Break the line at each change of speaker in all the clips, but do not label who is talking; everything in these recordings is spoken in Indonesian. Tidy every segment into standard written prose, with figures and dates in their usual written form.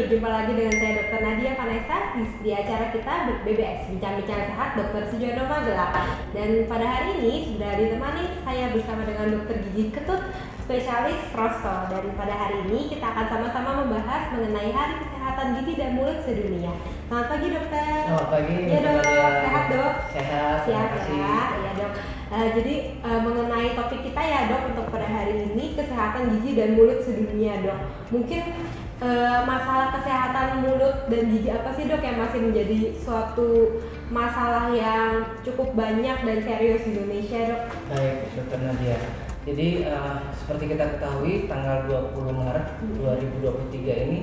berjumpa lagi dengan saya Dr. Nadia Vanessa di acara kita BBS Bincang-Bincang Sehat Dr. Sujono Magelang. Dan pada hari ini sudah ditemani saya bersama dengan Dr. Gigi Ketut, spesialis prosto. Dan pada hari ini kita akan sama-sama membahas mengenai Hari Kesehatan Gigi dan Mulut Sedunia. Selamat pagi dokter.
Selamat pagi.
Ya dok, sehat dok?
Sehat,
Siap
terima kasih.
ya, ya dok. Jadi mengenai topik kita ya dok untuk pada hari ini kesehatan gigi dan mulut sedunia dok. Mungkin masalah kesehatan mulut dan gigi apa sih dok yang masih menjadi suatu masalah yang cukup banyak dan serius di Indonesia dok?
Baik, Dr. Nadia. Jadi seperti kita ketahui tanggal 20 Maret 2023 ini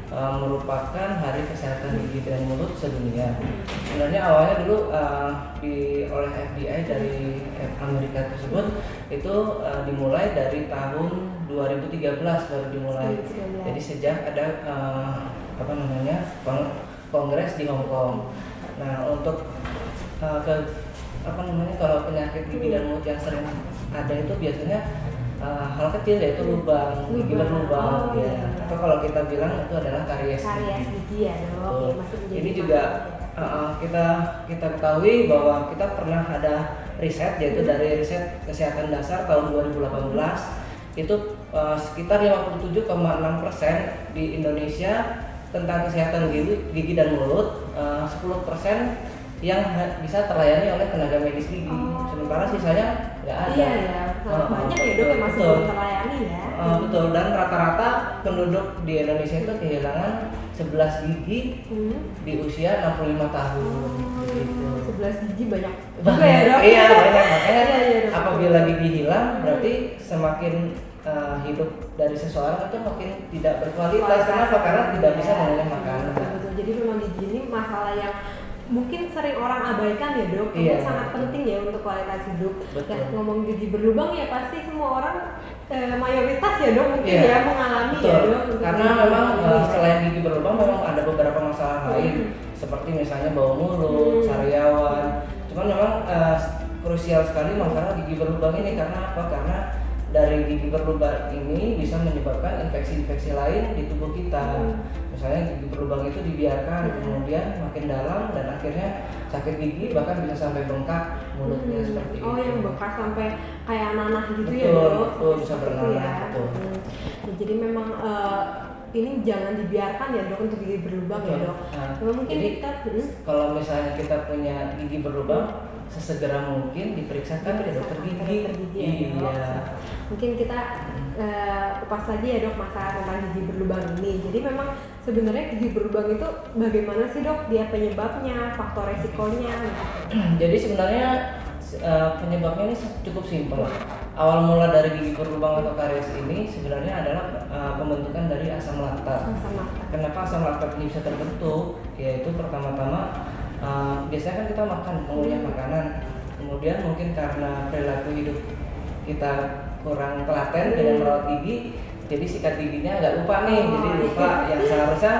merupakan Hari Kesehatan Gigi dan Mulut Sedunia. Sebenarnya awalnya dulu oleh FDA dari Amerika tersebut itu dimulai dari tahun 2013 baru dimulai. Jadi sejak ada kongres di Hong Kong. Nah untuk kalau penyakit gigi dan mulut yang sering ada itu biasanya hal kecil yaitu lubang gigi berlubang ya. Atau kalau kita bilang itu adalah karies
gigi ya dok.
Ini juga kita ketahui bahwa kita pernah ada riset yaitu dari riset kesehatan dasar tahun 2018 itu sekitar 57,6% di Indonesia tentang kesehatan gigi dan mulut, 10% yang bisa terlayani oleh tenaga medis gigi, sementara sisanya nggak ada.
Iya ya, banyak ya dok yang masih belum terlayani ya.
Betul, dan rata-rata penduduk di Indonesia itu kehilangan 11 gigi di usia 65 tahun. Gitu.
11 gigi banyak juga ya dok?
Iya banyak, makanya
iya,
apabila gigi hilang berarti semakin hidup dari seseorang itu makin tidak berkualitas. Kenapa? Karena tidak bisa mengenyam makanan.
Betul, jadi memang gigi ini masalah yang mungkin sering orang abaikan ya dok,
Iya.
sangat penting ya untuk kualitas hidup.
Betul.
Dan ngomong gigi berlubang ya pasti semua orang mayoritas ya dok mungkin
Iya.
ya mengalami.
Betul.
Ya dok.
Karena memang selain gigi berlubang memang ada beberapa masalah lain seperti misalnya bau mulut, sariawan. Cuman memang krusial sekali masalah gigi berlubang ini karena apa? Karena dari gigi berlubang ini bisa menyebabkan infeksi-infeksi lain di tubuh kita. Misalnya gigi berlubang itu dibiarkan kemudian makin dalam dan akhirnya sakit gigi bahkan bisa sampai bengkak mulutnya seperti itu.
Yang bekas sampai kayak nanah gitu ya
Betul,
dok.
betul, bisa
Seperti itu
bernanah,
ya.
betul.
Ya, jadi memang ini jangan dibiarkan ya dok untuk gigi berlubang ya dok.
Nah,
Mungkin
jadi,
kita
kalau misalnya kita punya gigi berlubang sesegera mungkin diperiksakan ke dokter gigi.
Ya,
Iya.
Mungkin kita kupas lagi ya dok masalah tentang gigi berlubang ini. Jadi memang sebenarnya gigi berlubang itu bagaimana sih dok? Dia penyebabnya, faktor resikonya.
Jadi sebenarnya penyebabnya ini cukup simpel. Awal mula dari gigi berlubang atau karies ini sebenarnya adalah pembentukan dari asam laktat. Kenapa asam laktat ini bisa terbentuk? Yaitu pertama-tama biasanya kan kita makan mengunyah makanan, kemudian mungkin karena perilaku hidup kita kurang telaten dengan merawat gigi, jadi sikat giginya agak lupa nih, jadi lupa yang seharusnya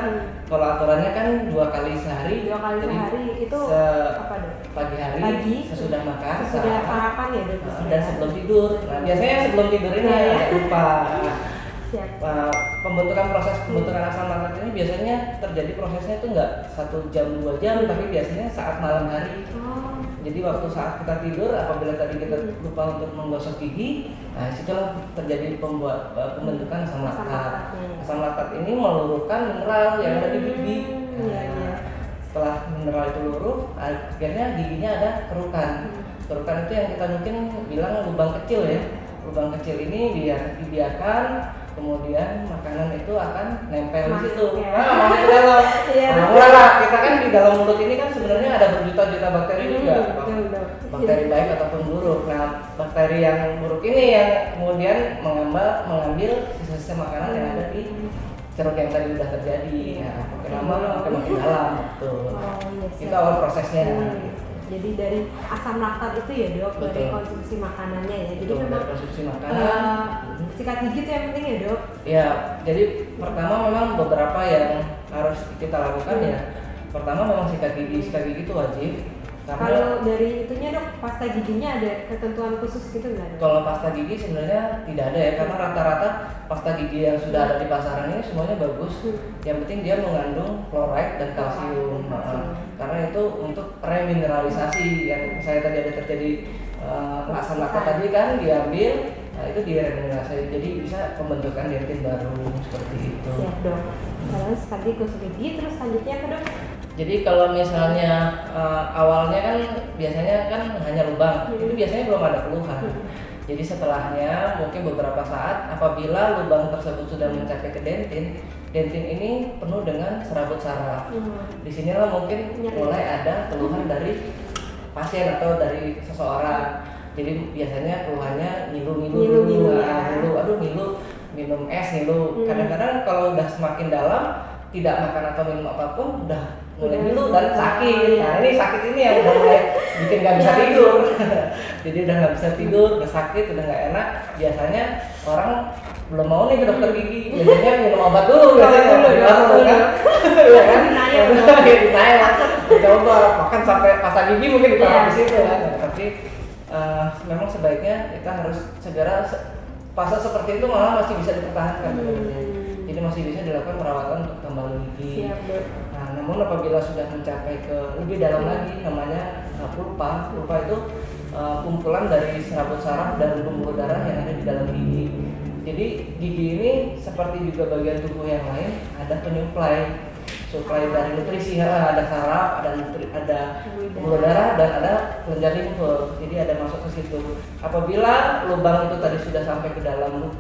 kalau aturannya kan 2 kali sehari.
2 kali
jadi
sehari itu apa dok?
Pagi hari, sesudah makan,
sesudah sarapan ya dok?
dan sebelum tidur. Nah biasanya sebelum tidur ini agak lupa. Proses pembentukan asam laktat ini biasanya terjadi prosesnya itu nggak 1 jam 2 jam, tapi biasanya saat malam hari. Jadi waktu saat kita tidur, apabila tadi kita lupa untuk menggosok gigi, nah situlah terjadi pembentukan asam laktat. Asam laktat ini meluruhkan mineral yang ada di gigi. Setelah mineral itu luruh, akhirnya giginya ada kerukan. Kerukan itu yang kita mungkin bilang lubang kecil ya. Lubang kecil ini dibiarkan, kemudian makanan itu akan nempel di situ. Masuk ke dalam. Nah, kita kan di dalam mulut ini kan sebenarnya ada berjuta-juta bakteri juga. Bakteri baik ataupun buruk. Nah, bakteri yang buruk ini yang kemudian mengambil sisa-sisa makanan yang ada di ceruk yang tadi udah terjadi. Nah, makin lama makin dalam. Betul. Itu awal prosesnya.
Jadi dari asam laktat itu ya dok, dari konsumsi makanannya ya. Jadi memang
konsumsi makanan.
Sikat gigi itu yang penting ya dok.
Ya, jadi pertama memang beberapa yang harus kita lakukan ya. Pertama memang sikat gigi itu wajib.
Kalau dari itunya dok, pasta giginya ada ketentuan khusus gitu nggak dok?
Kalau pasta gigi sebenarnya tidak ada ya, karena rata-rata pasta gigi yang sudah ada di pasaran ini semuanya bagus. Yang penting dia mengandung fluoride dan kalsium. Karena itu untuk remineralisasi yang saya tadi ada terjadi asam laktat tadi kan diambil, nah itu diremineralisasi. Jadi bisa pembentukan dentin baru seperti itu.
Siap dok. Terus tadi gosok gigi, terus selanjutnya apa dok?
Jadi kalau misalnya awalnya kan biasanya kan hanya lubang, itu biasanya belum ada keluhan. Jadi setelahnya mungkin beberapa saat apabila lubang tersebut sudah mencapai ke dentin, dentin ini penuh dengan serabut saraf. Disinilah mungkin mulai ada keluhan dari pasien atau dari seseorang. Jadi biasanya keluhannya ngilu, aduh ngilu, minum es ngilu. Kadang-kadang kalau udah semakin dalam, tidak makan atau minum apapun udah mulai ngilu dan sakit. Nah ini sakit ini yang udah mulai bikin nggak bisa tidur. Jadi udah nggak bisa tidur, udah sakit, udah nggak enak. Biasanya orang belum mau nih ke dokter gigi, biasanya minum obat dulu biasanya kan. Iya kan? Ditanya. Coba makan sampai pasta gigi mungkin ditaruh di situ kan. Tapi memang sebaiknya kita harus segera fase seperti itu malah masih bisa dipertahankan. Jadi masih bisa dilakukan perawatan untuk tambal gigi. Nah, namun apabila sudah mencapai ke lebih dalam lagi, namanya pulpa. Pulpa itu kumpulan dari serabut saraf dan pembuluh darah yang ada di dalam gigi. Jadi gigi ini seperti juga bagian tubuh yang lain, ada penyuplai, suplai dari nutrisi, ada saraf, ada pembuluh darah dan ada kelenjar limfe. Jadi ada masuk ke situ. Apabila lubang itu tadi sudah sampai ke dalam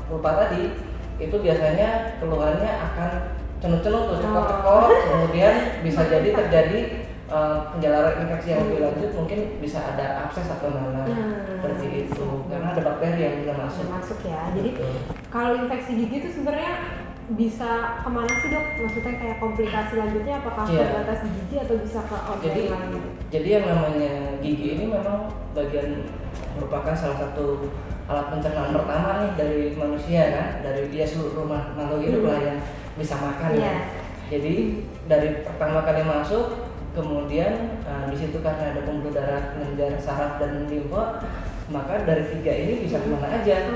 pulpa tadi, itu biasanya keluhannya akan cenut-cenut tuh, cekot-cekot, kemudian bisa jadi terjadi penjalaran infeksi yang lebih lanjut, mungkin bisa ada abses atau nanah seperti itu, karena ada bakteri yang bisa masuk
ya. Jadi kalau infeksi gigi itu sebenarnya bisa kemana sih dok? Maksudnya kayak komplikasi lanjutnya apakah terbatas di gigi atau bisa ke organ lain?
Jadi yang namanya gigi ini memang merupakan salah satu alat pencernaan pertama nih dari manusia kan, dari dia seluruh makhluk hidup lah yang bisa makan ya. Jadi dari pertama kali masuk, kemudian di situ karena ada pembuluh darah, kelenjar saraf dan limfe, maka dari tiga ini bisa kemana aja.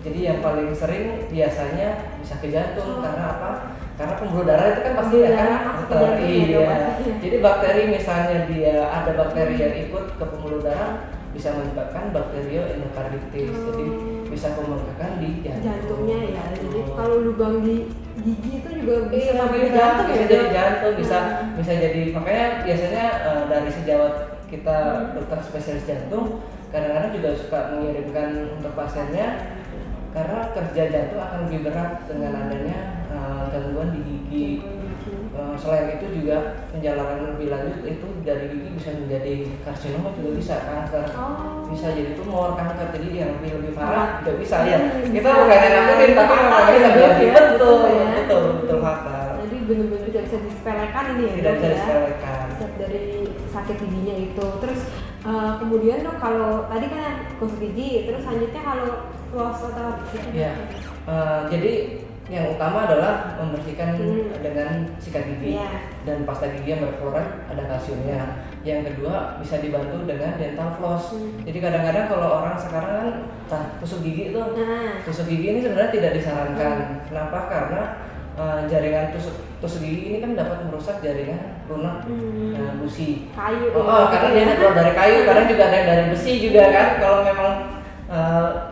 Jadi yang paling sering biasanya bisa ke jantung. Karena apa? Karena pembuluh darah itu kan pasti akan Jadi bakteri misalnya dia ada bakteri yang ikut ke pembuluh darah, bisa menyebabkan bakterio endokarditis. Jadi bisa pembengkakan di jantungnya
ya. Jadi kalau lubang di gigi itu juga bisa
jadi jantung, bisa jadi jantung, bisa jadi, makanya biasanya dari sejawat kita dokter spesialis jantung kadang-kadang juga suka mengirimkan untuk pasiennya karena kerja jantung akan lebih berat dengan adanya gangguan di gigi. Selain itu juga penjalanan lebih lanjut itu dari gigi bisa menjadi karsinoma, juga bisa kanker, bisa jadi tumor, kanker. Jadi yang lebih parah juga bisa ya. Kita bukan nakutin, tapi memang ini terjadi. Betul fatal.
Jadi benar-benar tidak bisa disepelekan ini ya.
Tidak bisa disepelekan.
Dari sakit giginya itu. Terus kemudian dok, kalau tadi kan gosok gigi, terus selanjutnya kalau floss atau
jadi yang utama adalah membersihkan dengan sikat gigi dan pasta gigi yang berfluoride, ada kalsiumnya. Yang kedua bisa dibantu dengan dental floss. Jadi kadang-kadang kalau orang sekarang kan tusuk gigi itu, tusuk gigi ini sebenarnya tidak disarankan. Kenapa? Karena jaringan tusuk gigi ini kan dapat merusak jaringan lunak busi.
Kayu.
Karena dia keluar dari kayu, kadang juga ada dari besi juga kan. Kalau memang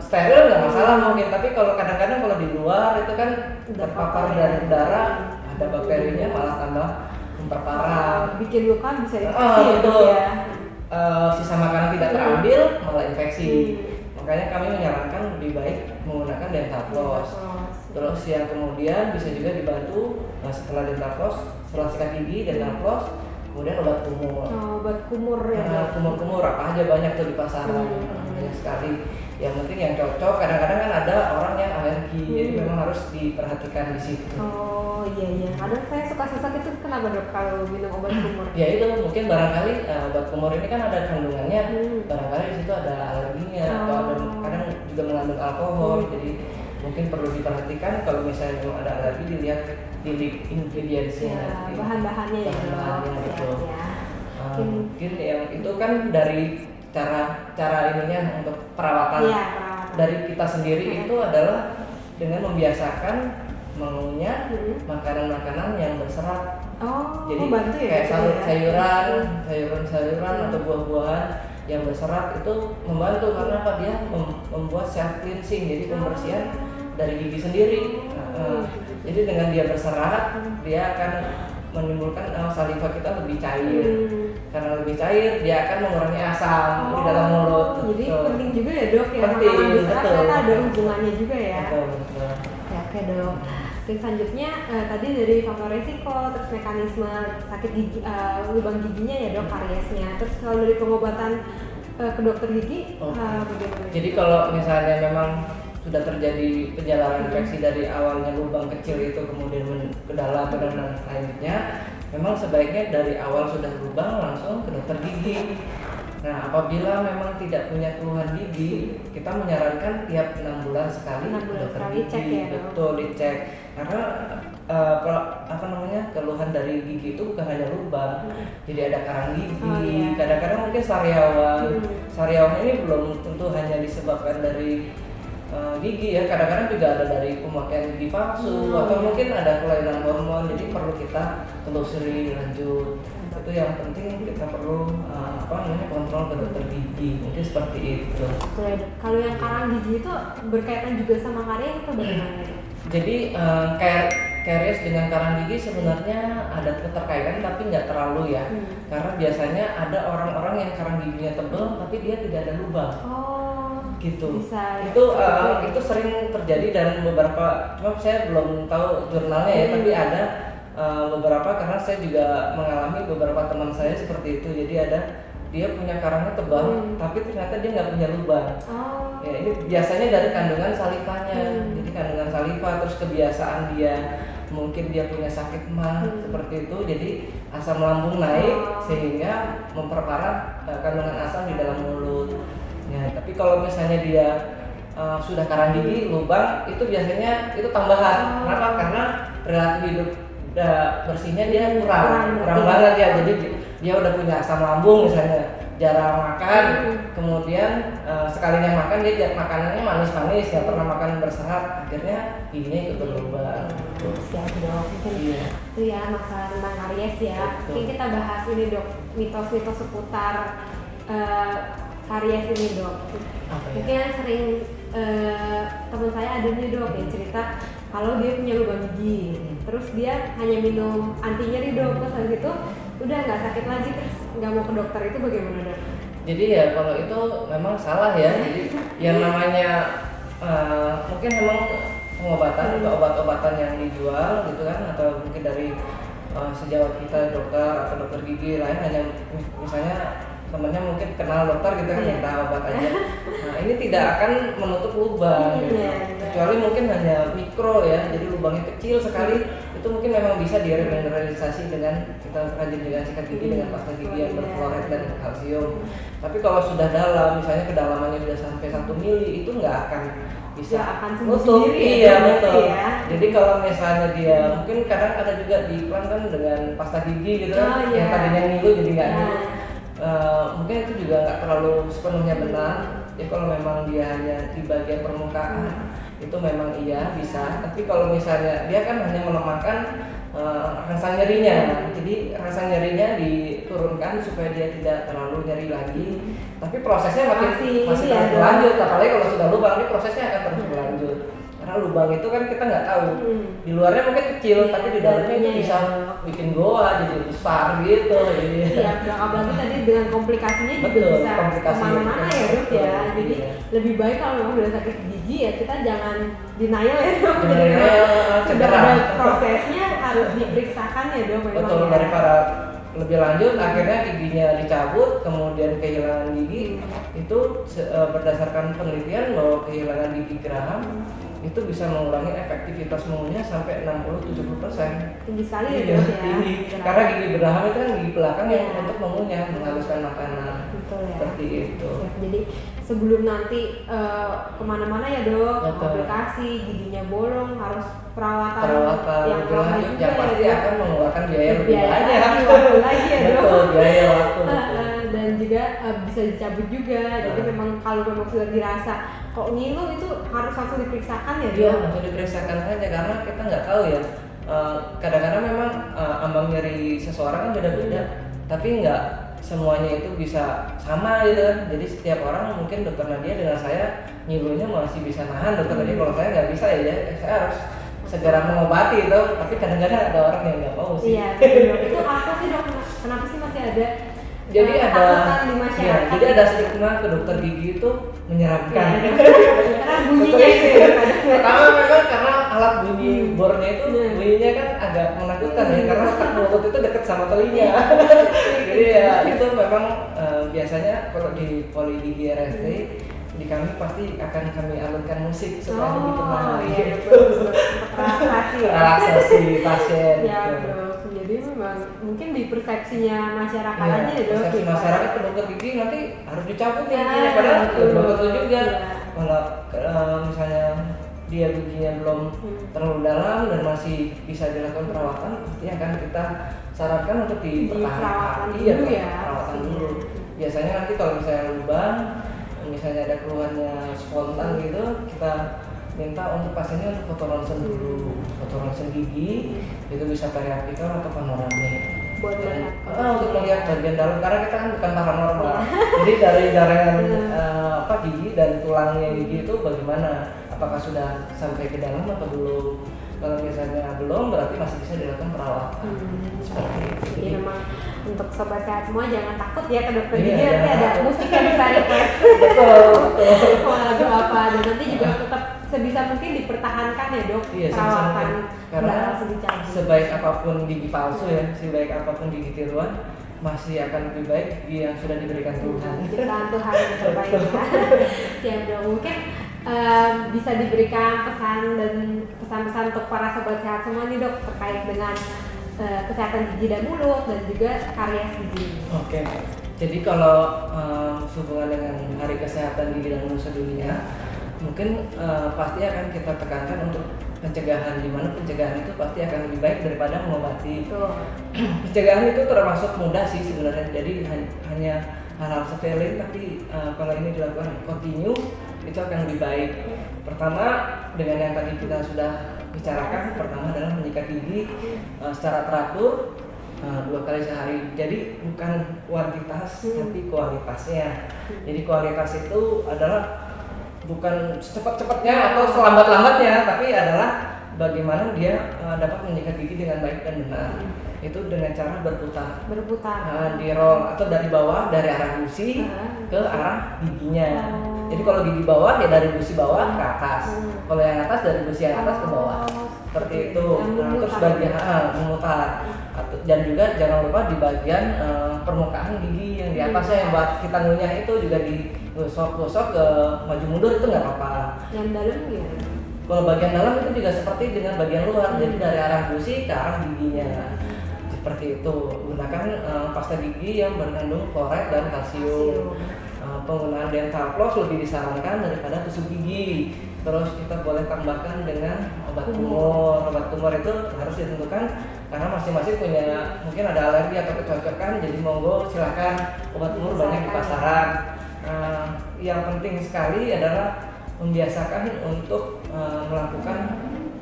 steril nggak masalah mungkin, tapi kalau kadang-kadang kalau di luar itu kan terpapar dari udara, ada bakterinya malah tambah memperparah,
bikin luka, bisa infeksi
sisa makanan tidak terambil malah infeksi. Makanya kami menyarankan lebih baik menggunakan dental floss. Terus yang kemudian bisa juga dibantu setelah dental floss, setelah sikat gigi, dental floss, kemudian obat kumur.
Obat kumur ya.
Kumur apa aja banyak tuh di pasaran, banyak sekali. Yang penting yang cocok. Kadang-kadang kan ada orang yang alergi, jadi memang harus diperhatikan di situ.
Oh iya. Kadang saya suka sesak itu, kenapa dok kalau minum obat kumur?
Ya itu mungkin barangkali obat kumur ini kan ada kandungannya, barangkali di situ ada alerginya atau ada kadang juga mengandung alkohol, jadi mungkin perlu diperhatikan. Kalau misalnya memang ada alergi, dilihat di ingredientsnya,
bahan-bahannya ya.
Bahan-bahannya betul. Mungkin yang itu kan dari cara ininya untuk perawatan.
Iya, perawatan.
Dari kita sendiri itu adalah dengan membiasakan mengunyah makanan-makanan yang berserat. Jadi
bantu ya,
kayak sayuran,
ya?
sayuran atau buah-buahan yang berserat itu membantu karena apa, dia membuat self cleansing, jadi pembersihan dari gigi sendiri. Jadi dengan dia berserat, dia akan menimbulkan saliva kita lebih cair. Karena lebih cair, dia akan mengurangi asam di dalam mulut.
Jadi penting juga ya dok ya,
penting,
makanan berserat
betul.
ternyata ada hubungannya juga ya.
Betul.
Ya, oke dok. Oke, selanjutnya tadi dari faktor resiko, terus mekanisme sakit gigi, lubang giginya ya dok, kariesnya. Terus kalau dari pengobatan ke dokter gigi, bagaimana?
Jadi kalau misalnya memang sudah terjadi penjalanan infeksi dari awalnya lubang kecil itu kemudian ke dalam dan selanjutnya, memang sebaiknya dari awal sudah lubang langsung ke dokter gigi. Nah, apabila memang tidak punya keluhan gigi, kita menyarankan tiap 6 bulan sekali ke dokter gigi.
Cek ya,
betul, dicek. Karena keluhan dari gigi itu bukan hanya lubang, jadi ada karang gigi, kadang-kadang mungkin sariawan. Sariawan ini belum tentu hanya disebabkan dari gigi ya, kadang-kadang juga ada dari pemakaian gigi palsu atau mungkin ada kelainan hormon, jadi perlu kita telusuri lanjut. Itu yang penting kita perlu kontrol ke dokter gigi, mungkin seperti itu.
Kalau yang karang gigi itu berkaitan juga sama karies atau bagaimana?
Jadi karies dengan karang gigi sebenarnya ada keterkaitan tapi nggak terlalu ya, karena biasanya ada orang-orang yang karang giginya tebal tapi dia tidak ada lubang. Gitu.
Bisa,
itu sering terjadi dan beberapa, cuma saya belum tahu jurnalnya ya, tapi ada beberapa, karena saya juga mengalami beberapa teman saya seperti itu. Jadi dia punya karangnya tebal tapi ternyata dia nggak punya lubang. Ya, ini biasanya dari kandungan salivanya. Jadi kandungan saliva, terus kebiasaan dia, mungkin dia punya sakit mah seperti itu, jadi asam lambung naik sehingga memperparah kandungan asam di dalam mulut. Ya, tapi kalau misalnya dia sudah karang gigi, lubang, itu biasanya itu tambahan. Kenapa? Karena perilaku hidup bersihnya dia kurang banget ya. Jadi dia udah punya asam lambung misalnya, jarang makan, kemudian sekalinya makan dia makanannya manis-manis, nggak pernah makan berserat, akhirnya giginya ikut berlubang.
Siap dok, mungkin itu ya masalah tentang karies ya. Mungkin kita bahas ini dok, mitos-mitos seputar karies ini dok. Mungkin yang sering teman saya ada nih dok yang cerita kalau dia punya lubang gigi, terus dia hanya minum anti nyeri dok, terus habis itu udah nggak sakit lagi, terus nggak mau ke dokter, itu bagaimana dok?
Jadi ya kalau itu memang salah ya. Jadi yang namanya mungkin memang pengobatan atau obat-obatan yang dijual gitu kan, atau mungkin dari sejawat kita dokter atau dokter gigi lain, hanya misalnya temennya mungkin kenal dokter gitu kan, minta obat aja. Nah, ini tidak akan menutup lubang gitu. Kecuali mungkin hanya mikro ya, jadi lubangnya kecil sekali, itu mungkin memang bisa diremineralisasi dengan kita rajin dengan sikat gigi dengan pasta gigi yang berfluoride dan kalsium. Tapi kalau sudah dalam, misalnya kedalamannya sudah sampai 1 mili, itu nggak akan bisa nutup. Iya betul. Ya. Jadi kalau misalnya dia mungkin kadang ada juga di iklan kan dengan pasta gigi gitu kan, yang tadinya ngilu jadi nggak ngilu. Mungkin itu juga nggak terlalu sepenuhnya benar. Ya kalau memang dia hanya di bagian permukaan itu memang iya bisa. Tapi kalau misalnya dia kan hanya melemahkan rasa nyerinya, jadi rasa nyerinya diturunkan supaya dia tidak terlalu nyeri lagi. Tapi prosesnya masih terus berlanjut. Apalagi kalau sudah lubang, ini prosesnya akan terus berlanjut. Karena lubang itu kan kita nggak tahu, di luarnya mungkin kecil, tapi di dalamnya itu bisa bikin goa jadi besar gitu.
Iya, apalagi tadi dengan komplikasinya juga bisa kemana-mana ya dok ya. Jadi lebih baik kalau memang udah sakit gigi ya kita jangan denial ya dok. Sudah ada prosesnya harus diperiksakan ya dok.
Betul, daripada lebih lanjut akhirnya giginya dicabut kemudian kehilangan gigi. Itu berdasarkan penelitian bahwa kehilangan gigi geraham itu bisa mengurangi efektivitas mengunyah sampai 60-70%.
Tinggi sekali ya dok ya.
Tinggi. Karena gigi geraham itu kan gigi belakang yang untuk mengunyah, menghaluskan makanan.
Betul ya.
Seperti itu.
Jadi sebelum nanti kemana-mana ya dok, komplikasi giginya bolong harus perawatan yang
lebih lanjut
juga
yang pasti
ya,
akan mengeluarkan biaya lebih
biaya
banyak.
waktu lagi ya dok.
Betul, biaya waktu.
Dan juga bisa dicabut juga. Jadi memang kalau memang sudah dirasa kok ngilu itu harus langsung diperiksakan ya
Iya,
dok.
langsung diperiksakan aja karena kita nggak tahu ya. Kadang-kadang memang ambang nyeri seseorang kan beda-beda, tapi nggak semuanya itu bisa sama gitu kan. Jadi setiap orang, mungkin dokter Nadia dengan saya nyilunya masih bisa nahan, dokter Nadia kalau saya nggak bisa ya, saya harus segera mengobati itu. Tapi kadang-kadang ada orang yang nggak mau sih.
Iya, betul. Itu apa sih dok? Kenapa sih masih ada
Jadi ada
ketakutan di
ya,
masyarakat?
jadi ada stigma ke dokter gigi itu menyeramkan.
Iya. Karena bunyinya itu ya.
Pertama memang karena alat bunyi bornya itu bunyinya kan agak menakutkan ya, karena otak mulut itu dekat sama telinga. Jadi ya itu memang biasanya kalau di Poli Gigi RSD di kami pasti akan kami alunkan musik supaya lebih tenang.
Iya, betul. Relaksasi ya.
Relaksasi pasien.
Ya
gitu.
dok. Jadi memang mungkin di persepsinya masyarakat
Iya,
aja ya dok.
persepsi
gitu.
masyarakat ke dokter gigi nanti harus dicabut nih
Ya,
giginya, padahal
betul.
belum tentu juga.
Iya.
Kalau misalnya dia giginya belum terlalu dalam dan masih bisa dilakukan perawatan, pasti akan kita sarankan untuk dipertahankan.
Diperawatan
Iya,
dulu ya.
perawatan dulu. Biasanya nanti kalau misalnya lubang, misalnya ada keluhannya spontan gitu, kita minta untuk pasiennya untuk foto ronsen dulu, foto ronsen gigi, itu bisa periapikal atau panoramik.
Buat melihat.
Untuk melihat bagian dalam, karena kita kan bukan paranormal. Jadi dari jaringan gigi dan tulangnya gigi itu bagaimana? Apakah sudah sampai ke dalam atau belum? Kalau misalnya belum, berarti masih bisa dilakukan perawatan. Seperti itu.
Jadi memang untuk sobat sehat semua jangan takut ya ke dokter
Iya,
gigi, nanti
jangan
ada
takut.
musik yang bisa request.
Betul, betul.
Mau lagu apa, dan nanti juga tetap sebisa mungkin dipertahankan ya dok,
Iya, sebisa
perawatan
mungkin. Karena
nggak langsung dicabut.
sebaik apapun gigi palsu ya, sebaik apapun gigi tiruan, masih akan lebih baik gigi yang sudah diberikan Tuhan.
Ciptaan Tuhan yang terbaik ya. Siap dong. Mungkin bisa diberikan pesan dan pesan-pesan untuk para sobat sehat semua nih dok terkait dengan kesehatan gigi dan mulut dan juga karies gigi.
Oke. Jadi kalau sehubungan dengan Hari Kesehatan Gigi dan Mulut Sedunia, mungkin pasti akan kita tekankan untuk pencegahan, di mana pencegahan itu pasti akan lebih baik daripada mengobati. Pencegahan itu termasuk mudah sih sebenarnya. Jadi hanya hal-hal sepele, tapi kalau ini dilakukan continue itu akan lebih baik. Pertama, dengan yang tadi kita sudah bicarakan, pertama adalah menyikat gigi secara teratur 2 kali sehari. Jadi bukan kuantitas tapi kualitasnya. Jadi kualitas itu adalah bukan secepat-cepatnya atau selambat-lambatnya, tapi adalah bagaimana dia dapat menyikat gigi dengan baik dan benar. Itu dengan cara berputar di roll atau dari bawah, dari arah gusi ke arah giginya. Jadi kalau gigi bawah ya dari gusi bawah ke atas, kalau yang atas dari gusi yang atas ke bawah, seperti itu. Nah, terus bagian memutar, dan juga jangan lupa di bagian permukaan gigi yang di atasnya yang buat kita ngunyah itu juga digosok-gosok ke maju mundur, itu nggak apa-apa.
Yang dalam gimana?
Kalau bagian dalam itu juga seperti dengan bagian luar, jadi dari arah gusi ke arah giginya. Seperti itu. Gunakan pasta gigi yang mengandung fluoride dan kalsium. Penggunaan dental floss lebih disarankan daripada tusuk gigi. Terus kita boleh tambahkan dengan obat tumor. Obat tumor itu harus ditentukan karena masing-masing punya, mungkin ada alergi atau kecocokan. Jadi monggo silakan, obat tumor banyak di pasaran. Yang penting sekali adalah membiasakan untuk melakukan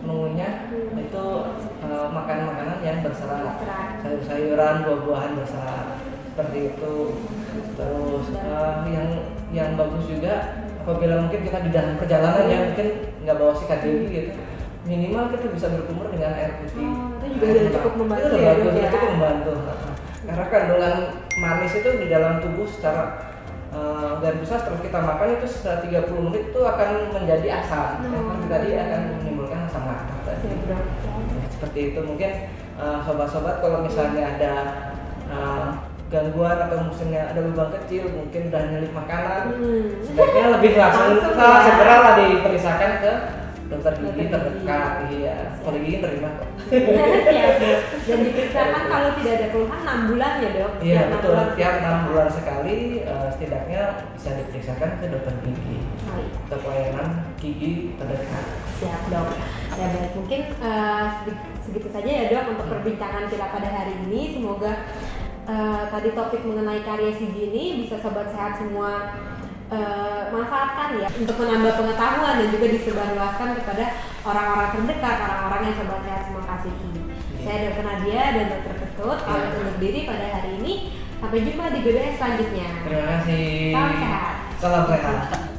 mengunyah itu makan makanan yang berserat, sayur-sayuran, buah-buahan berserat, seperti itu. Terus yang bagus juga, apabila mungkin kita di dalam perjalanan ya mungkin nggak bawa sikat gigi gitu, minimal kita bisa berkumur dengan air putih.
Itu juga cukup membantu ya,
cukup membantu. Karena kandungan manis itu di dalam tubuh secara dan bisa setelah kita makan itu setelah 30 menit itu akan menjadi asam. Yang tadi akan menimbulkan asam laktat tadi. Seperti itu. Mungkin sobat-sobat kalau misalnya ada gangguan atau misalnya ada lubang kecil, mungkin udah nyelip makanan, sebaiknya lebih langsung segera lah diperiksakan ke dokter gigi
Dokter
terdekat,
gigi.
iya. Kalau gigi terima kok.
Siap dok. Dan diperiksakan kalau tidak ada keluhan 6 bulan ya dok?
Iya
Setiap 6
betul,
bulan
tiap 6
diperiksakan.
bulan sekali setidaknya bisa diperiksakan ke dokter gigi
Baik.
untuk pelayanan gigi terdekat.
Siap dok. Ya baik, mungkin segitu saja ya dok untuk perbincangan kita pada hari ini. Semoga tadi topik mengenai karies gigi ini bisa sobat sehat semua manfaatkan ya untuk menambah pengetahuan dan juga disebarluaskan kepada orang-orang terdekat, orang-orang yang sobat sehat semua kasihi. Saya Dr. Nadia dan Dr. Ketut pamit undur diri pada hari ini. Sampai jumpa di BBS selanjutnya.
Terima kasih.
Salam sehat.
Salam sehat.